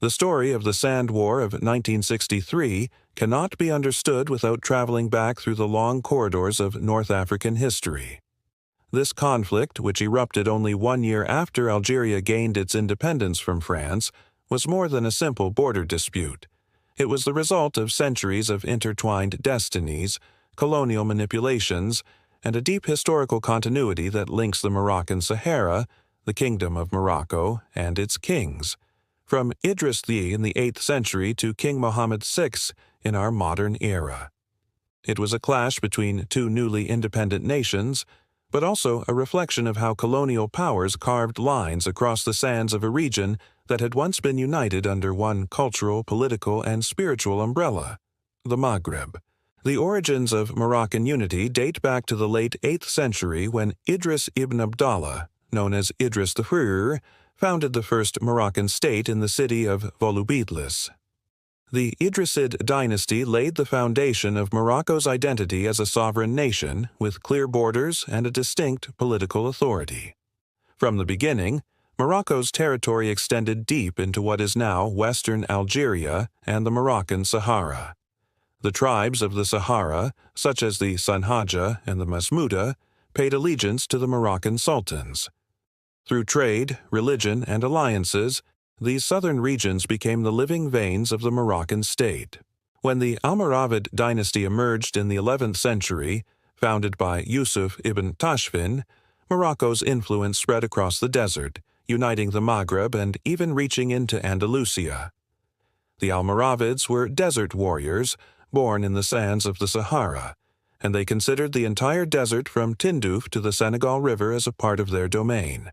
The story of the Sand War of 1963 cannot be understood without traveling back through the long corridors of North African history. This conflict, which erupted only 1 year after Algeria gained its independence from France, was more than a simple border dispute. It was the result of centuries of intertwined destinies, colonial manipulations, and a deep historical continuity that links the Moroccan Sahara, the Kingdom of Morocco, and its kings, from Idrisid in the 8th century to King Mohammed VI in our modern era. It was a clash between two newly independent nations, but also a reflection of how colonial powers carved lines across the sands of a region that had once been united under one cultural, political, and spiritual umbrella, the Maghreb. The origins of Moroccan unity date back to the late 8th century when Idris ibn Abdallah, known as Idris the founded the first Moroccan state in the city of Volubilis. The Idrisid dynasty laid the foundation of Morocco's identity as a sovereign nation with clear borders and a distinct political authority. From the beginning, Morocco's territory extended deep into what is now western Algeria and the Moroccan Sahara. The tribes of the Sahara, such as the Sanhaja and the Masmuda, paid allegiance to the Moroccan sultans. Through trade, religion, and alliances, these southern regions became the living veins of the Moroccan state. When the Almoravid dynasty emerged in the 11th century, founded by Yusuf ibn Tashfin, Morocco's influence spread across the desert, uniting the Maghreb and even reaching into Andalusia. The Almoravids were desert warriors, born in the sands of the Sahara, and they considered the entire desert from Tindouf to the Senegal River as a part of their domain.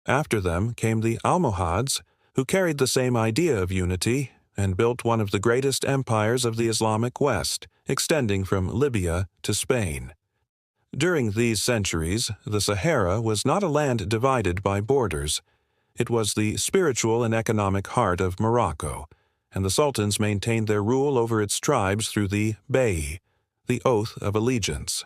After them came the Almohads, who carried the same idea of unity and built one of the greatest empires of the Islamic West, extending from Libya to Spain. During these centuries, the Sahara was not a land divided by borders. It was the spiritual and economic heart of Morocco, and the sultans maintained their rule over its tribes through the Bey, the oath of allegiance.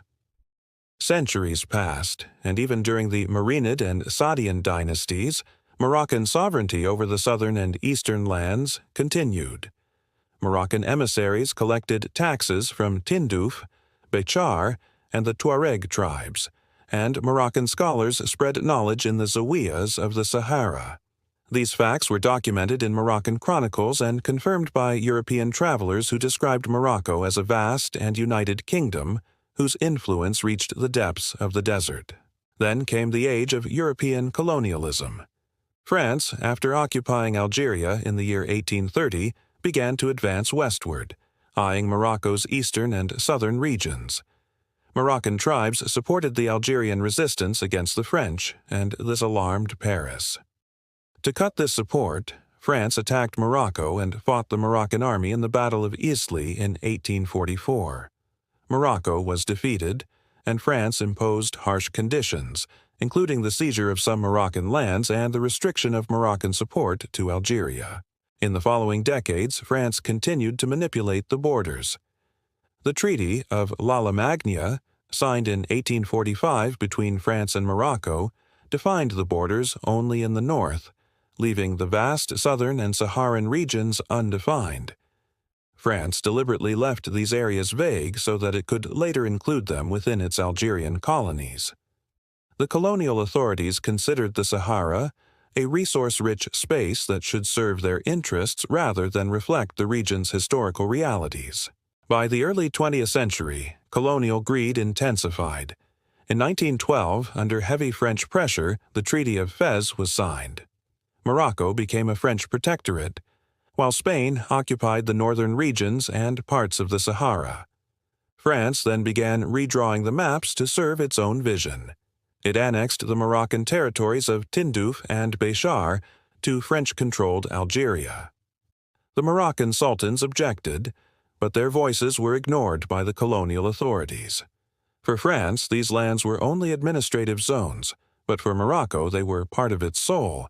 Centuries passed, and even during the Marinid and Saadian dynasties, Moroccan sovereignty over the southern and eastern lands continued. Moroccan emissaries collected taxes from Tindouf, Béchar, and the Tuareg tribes, and Moroccan scholars spread knowledge in the Zawiyas of the Sahara. These facts were documented in Moroccan chronicles and confirmed by European travelers who described Morocco as a vast and united kingdom whose influence reached the depths of the desert. Then came the age of European colonialism. France, after occupying Algeria in the year 1830, began to advance westward, eyeing Morocco's eastern and southern regions. Moroccan tribes supported the Algerian resistance against the French, and this alarmed Paris. To cut this support, France attacked Morocco and fought the Moroccan army in the Battle of Isly in 1844. Morocco was defeated, and France imposed harsh conditions, including the seizure of some Moroccan lands and the restriction of Moroccan support to Algeria. In the following decades, France continued to manipulate the borders. The Treaty of l'Allemagnia, signed in 1845 between France and Morocco, defined the borders only in the north, leaving the vast southern and Saharan regions undefined. France deliberately left these areas vague so that it could later include them within its Algerian colonies. The colonial authorities considered the Sahara a resource-rich space that should serve their interests rather than reflect the region's historical realities. By the early 20th century, colonial greed intensified. In 1912, under heavy French pressure, the Treaty of Fez was signed. Morocco became a French protectorate, while Spain occupied the northern regions and parts of the Sahara. France then began redrawing the maps to serve its own vision. It annexed the Moroccan territories of Tindouf and Béchar to French-controlled Algeria. The Moroccan sultans objected, but their voices were ignored by the colonial authorities. For France, these lands were only administrative zones, but for Morocco they were part of its soul,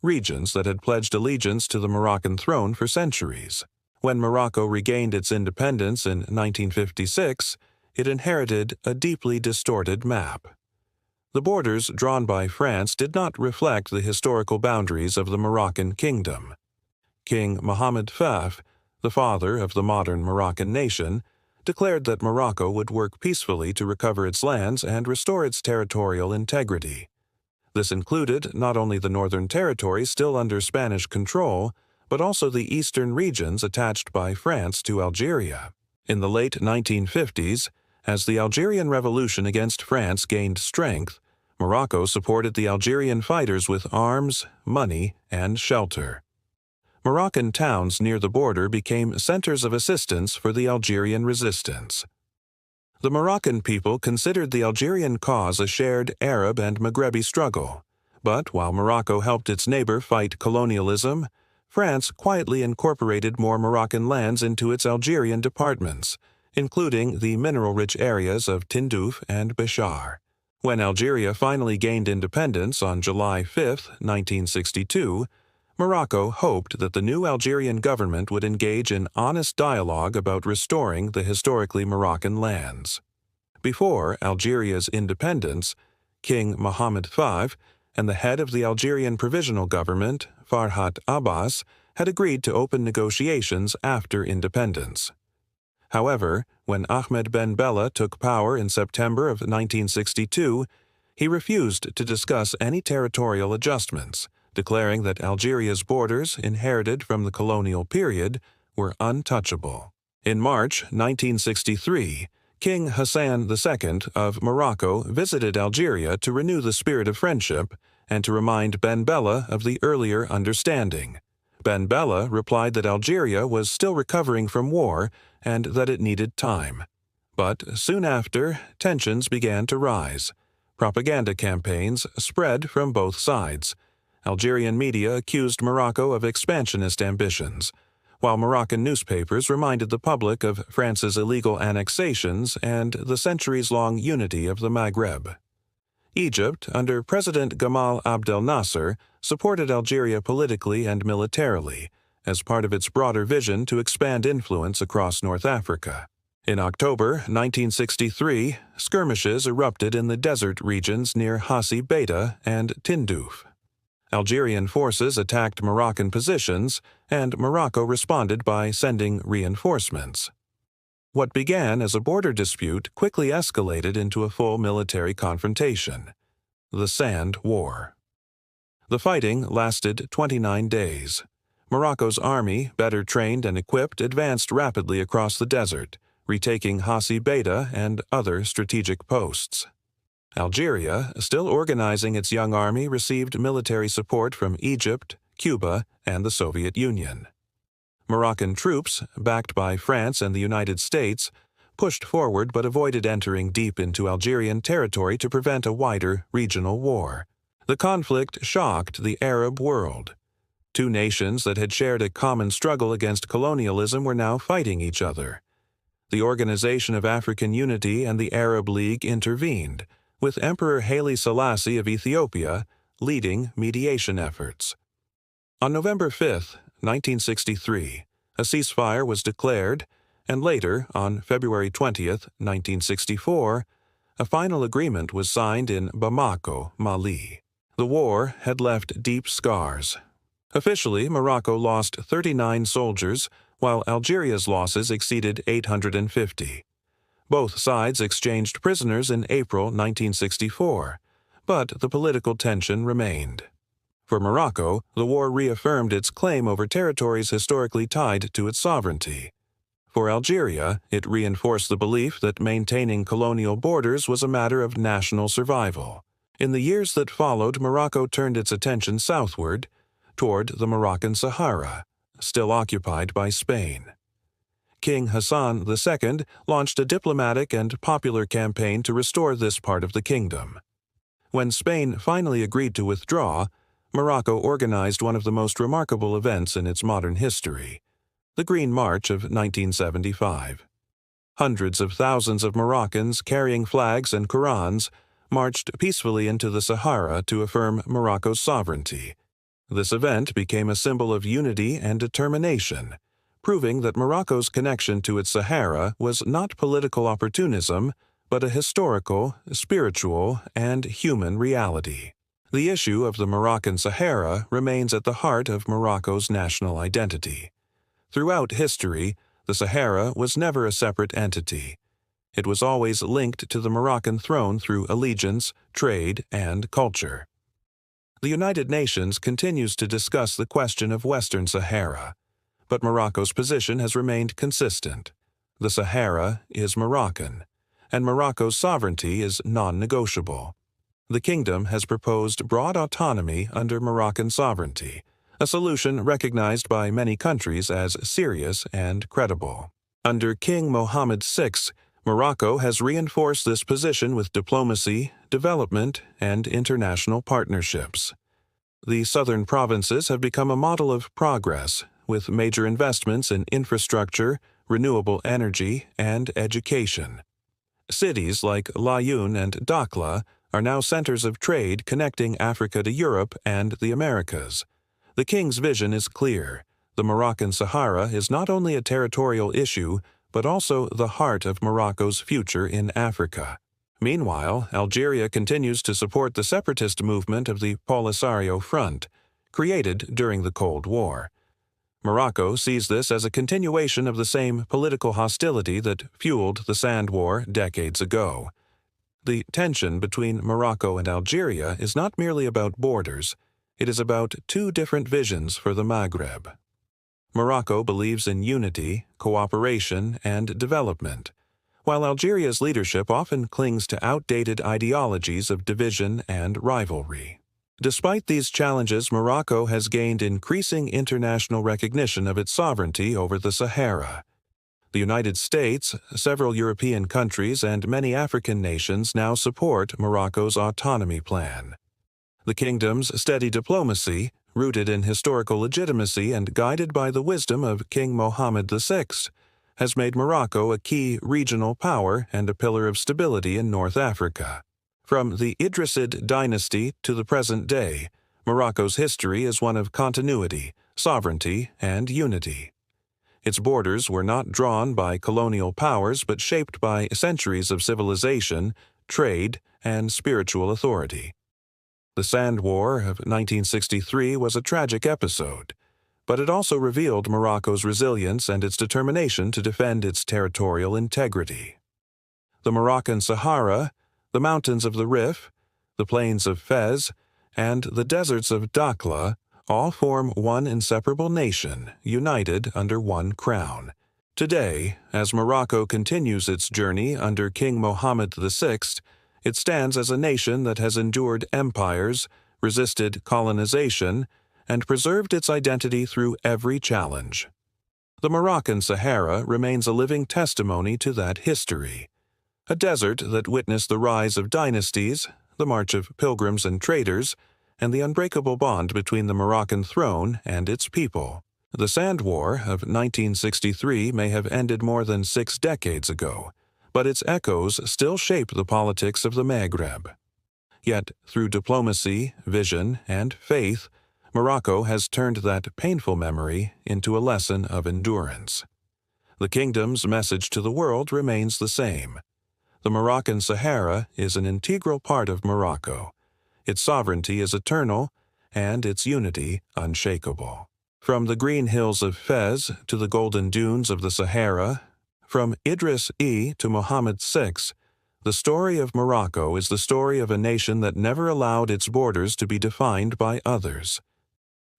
regions that had pledged allegiance to the Moroccan throne for centuries. When Morocco regained its independence in 1956, it inherited a deeply distorted map. The borders drawn by France did not reflect the historical boundaries of the Moroccan kingdom. King Mohammed V, the father of the modern Moroccan nation, declared that Morocco would work peacefully to recover its lands and restore its territorial integrity. This included not only the northern territory still under Spanish control, but also the eastern regions attached by France to Algeria. In the late 1950s, as the Algerian Revolution against France gained strength, Morocco supported the Algerian fighters with arms, money, and shelter. Moroccan towns near the border became centers of assistance for the Algerian resistance. The Moroccan people considered the Algerian cause a shared Arab and Maghrebi struggle, but while Morocco helped its neighbor fight colonialism, France quietly incorporated more Moroccan lands into its Algerian departments, including the mineral-rich areas of Tindouf and Béchar. When Algeria finally gained independence on July 5, 1962, Morocco hoped that the new Algerian government would engage in honest dialogue about restoring the historically Moroccan lands. Before Algeria's independence, King Mohammed V and the head of the Algerian Provisional Government, Farhat Abbas, had agreed to open negotiations after independence. However, when Ahmed Ben Bella took power in September of 1962, he refused to discuss any territorial adjustments, declaring that Algeria's borders, inherited from the colonial period, were untouchable. In March 1963, King Hassan II of Morocco visited Algeria to renew the spirit of friendship and to remind Ben Bella of the earlier understanding. Ben Bella replied that Algeria was still recovering from war and that it needed time. But soon after, tensions began to rise. Propaganda campaigns spread from both sides. Algerian media accused Morocco of expansionist ambitions, while Moroccan newspapers reminded the public of France's illegal annexations and the centuries-long unity of the Maghreb. Egypt, under President Gamal Abdel Nasser, supported Algeria politically and militarily, as part of its broader vision to expand influence across North Africa. In October 1963, skirmishes erupted in the desert regions near Hassi Beta and Tindouf. Algerian forces attacked Moroccan positions, and Morocco responded by sending reinforcements. What began as a border dispute quickly escalated into a full military confrontation, the Sand War. The fighting lasted 29 days. Morocco's army, better trained and equipped, advanced rapidly across the desert, retaking Hassi Beta and other strategic posts. Algeria, still organizing its young army, received military support from Egypt, Cuba, and the Soviet Union. Moroccan troops, backed by France and the United States, pushed forward but avoided entering deep into Algerian territory to prevent a wider regional war. The conflict shocked the Arab world. Two nations that had shared a common struggle against colonialism were now fighting each other. The Organization of African Unity and the Arab League intervened, with Emperor Haile Selassie of Ethiopia leading mediation efforts. On November 5, 1963, a ceasefire was declared, and later, on February 20, 1964, a final agreement was signed in Bamako, Mali. The war had left deep scars. Officially, Morocco lost 39 soldiers, while Algeria's losses exceeded 850. Both sides exchanged prisoners in April 1964, but the political tension remained. For Morocco, the war reaffirmed its claim over territories historically tied to its sovereignty. For Algeria, it reinforced the belief that maintaining colonial borders was a matter of national survival. In the years that followed, Morocco turned its attention southward, toward the Moroccan Sahara, still occupied by Spain. King Hassan II launched a diplomatic and popular campaign to restore this part of the kingdom. When Spain finally agreed to withdraw, Morocco organized one of the most remarkable events in its modern history, the Green March of 1975. Hundreds of thousands of Moroccans carrying flags and Qurans marched peacefully into the Sahara to affirm Morocco's sovereignty. This event became a symbol of unity and determination, proving that Morocco's connection to its Sahara was not political opportunism, but a historical, spiritual, and human reality. The issue of the Moroccan Sahara remains at the heart of Morocco's national identity. Throughout history, the Sahara was never a separate entity. It was always linked to the Moroccan throne through allegiance, trade, and culture. The United Nations continues to discuss the question of Western Sahara, but Morocco's position has remained consistent. The Sahara is Moroccan, and Morocco's sovereignty is non-negotiable. The kingdom has proposed broad autonomy under Moroccan sovereignty, a solution recognized by many countries as serious and credible. Under King Mohammed VI, Morocco has reinforced this position with diplomacy, development, and international partnerships. The southern provinces have become a model of progress, with major investments in infrastructure, renewable energy, and education. Cities like Laayoune and Dakhla are now centers of trade connecting Africa to Europe and the Americas. The king's vision is clear. The Moroccan Sahara is not only a territorial issue, but also the heart of Morocco's future in Africa. Meanwhile, Algeria continues to support the separatist movement of the Polisario Front, created during the Cold War. Morocco sees this as a continuation of the same political hostility that fueled the Sand War decades ago. The tension between Morocco and Algeria is not merely about borders, it is about two different visions for the Maghreb. Morocco believes in unity, cooperation, and development, while Algeria's leadership often clings to outdated ideologies of division and rivalry. Despite these challenges, Morocco has gained increasing international recognition of its sovereignty over the Sahara. The United States, several European countries, and many African nations now support Morocco's autonomy plan. The kingdom's steady diplomacy, rooted in historical legitimacy and guided by the wisdom of King Mohammed VI, has made Morocco a key regional power and a pillar of stability in North Africa. From the Idrisid dynasty to the present day, Morocco's history is one of continuity, sovereignty, and unity. Its borders were not drawn by colonial powers but shaped by centuries of civilization, trade, and spiritual authority. The Sand War of 1963 was a tragic episode, but it also revealed Morocco's resilience and its determination to defend its territorial integrity. The Moroccan Sahara, the mountains of the Rif, the plains of Fez, and the deserts of Dakhla all form one inseparable nation, united under one crown. Today, as Morocco continues its journey under King Mohammed VI, it stands as a nation that has endured empires, resisted colonization, and preserved its identity through every challenge. The Moroccan Sahara remains a living testimony to that history. A desert that witnessed the rise of dynasties, the march of pilgrims and traders, and the unbreakable bond between the Moroccan throne and its people. The Sand War of 1963 may have ended more than 6 decades ago, but its echoes still shape the politics of the Maghreb. Yet, through diplomacy, vision, and faith, Morocco has turned that painful memory into a lesson of endurance. The kingdom's message to the world remains the same. The Moroccan Sahara is an integral part of Morocco. Its sovereignty is eternal, and its unity unshakable. From the green hills of Fez to the golden dunes of the Sahara, from Idrisid to Mohammed VI, the story of Morocco is the story of a nation that never allowed its borders to be defined by others.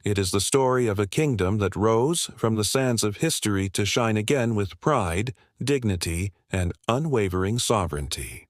It is the story of a kingdom that rose from the sands of history to shine again with pride, dignity, and unwavering sovereignty.